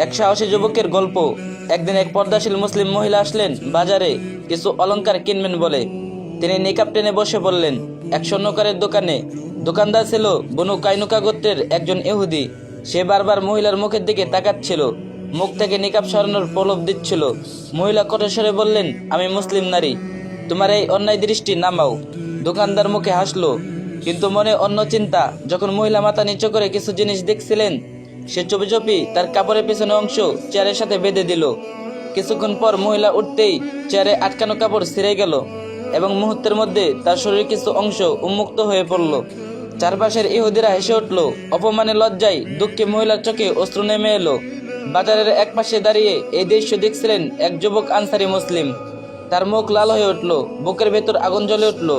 এক সাহসী যুবকের গল্প। একদিন এক পর্দাশীল মুসলিম মহিলা আসলেন বাজারে কিছু অলংকার কিনবেন বলে। তিনি নিকাব টেনে বসে পড়লেন এক স্বর্ণকারের দোকানে। দোকানদার ছিল বনু কাইনুকা গোত্রের একজন ইহুদি। সে বারবার মহিলার মুখের দিকে তাকাচ্ছিল, মুখ থেকে নিকাব সরানোর প্রলোভ দিচ্ছিল। মহিলা কণ্ঠস্বরে বললেন, আমি মুসলিম নারী, তোমার এই অন্যায় দৃষ্টি নামাও। দোকানদার মুখে হাসলো, কিন্তু মনে অন্য চিন্তা। যখন মহিলা মাথা নিচু করে কিছু জিনিস দেখছিলেন, সে চুপি চুপি তার কাপড়ের পেছনে অংশ চেয়ারের সাথে বেঁধে দিল। কিছুক্ষণ পর মহিলা উঠতেই চেয়ারে আটকানো কাপড় ছিঁড়ে গেল এবং মুহূর্তের মধ্যে তার শরীরের কিছু অংশ উন্মুক্ত হয়ে পড়ল। চারপাশের ইহুদিরা হেসে উঠল। অপমানে লজ্জায় দুঃখে মহিলার চোখে অশ্রু নেমে এলো। বাজারের এক পাশে দাঁড়িয়ে এই দৃশ্য দেখছিলেন এক যুবক আনসারি মুসলিম। তার মুখ লাল হয়ে উঠল, বুকের ভেতর আগুন জ্বলে উঠল।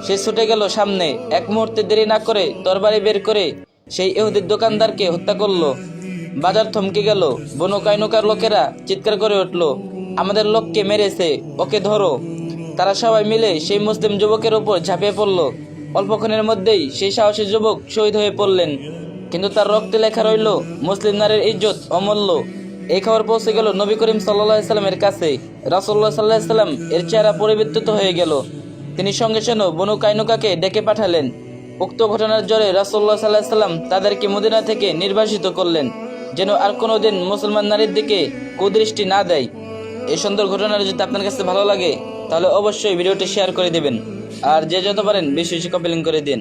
সে ছুটে গেল সামনে, এক মুহূর্তে দেরি না করে তরবারি বের করে সেই ইহুদির দোকানদারকে হত্যা করলো। বাজার থমকে গেল। বনু কাইনুকার লোকেরা চিৎকার করে উঠল, আমাদের লোককে মেরেছে, ওকে ধরো। তারা সবাই মিলে সেই মুসলিম যুবকের উপর ঝাঁপিয়ে পড়ল। অল্পক্ষণের মধ্যেই সেই সাহসী যুবক শহীদ হয়ে পড়লেন, কিন্তু তার রক্তে লেখা রইল মুসলিম নারীর ইজ্জত অমূল্য। এই খবর পৌঁছে গেল নবী করিম সাল্লাল্লাহু সাল্লামের কাছে। রাসূলুল্লাহ সাল্লাল্লাহু সাল্লাম এর চেহারা পরিবর্তিত হয়ে গেল। তিনি সঙ্গে সঙ্গে বনু কাইনুকাকে ডেকে পাঠালেন। উক্ত ঘটনার জোরে রাসূলুল্লাহ সাল্লাল্লাহু সাল্লাম তাদেরকে মদিনা থেকে নির্বাসিত করলেন, যেন আর কোনোদিন মুসলমান নারীর দিকে কুদৃষ্টি না দেয়। এই সুন্দর ঘটনাটা যদি আপনার কাছে ভালো লাগে, তাহলে অবশ্যই ভিডিওটি শেয়ার করে দেবেন, আর যে যত পারেন বেশি বেশি কপি লিঙ্ক করে দিন।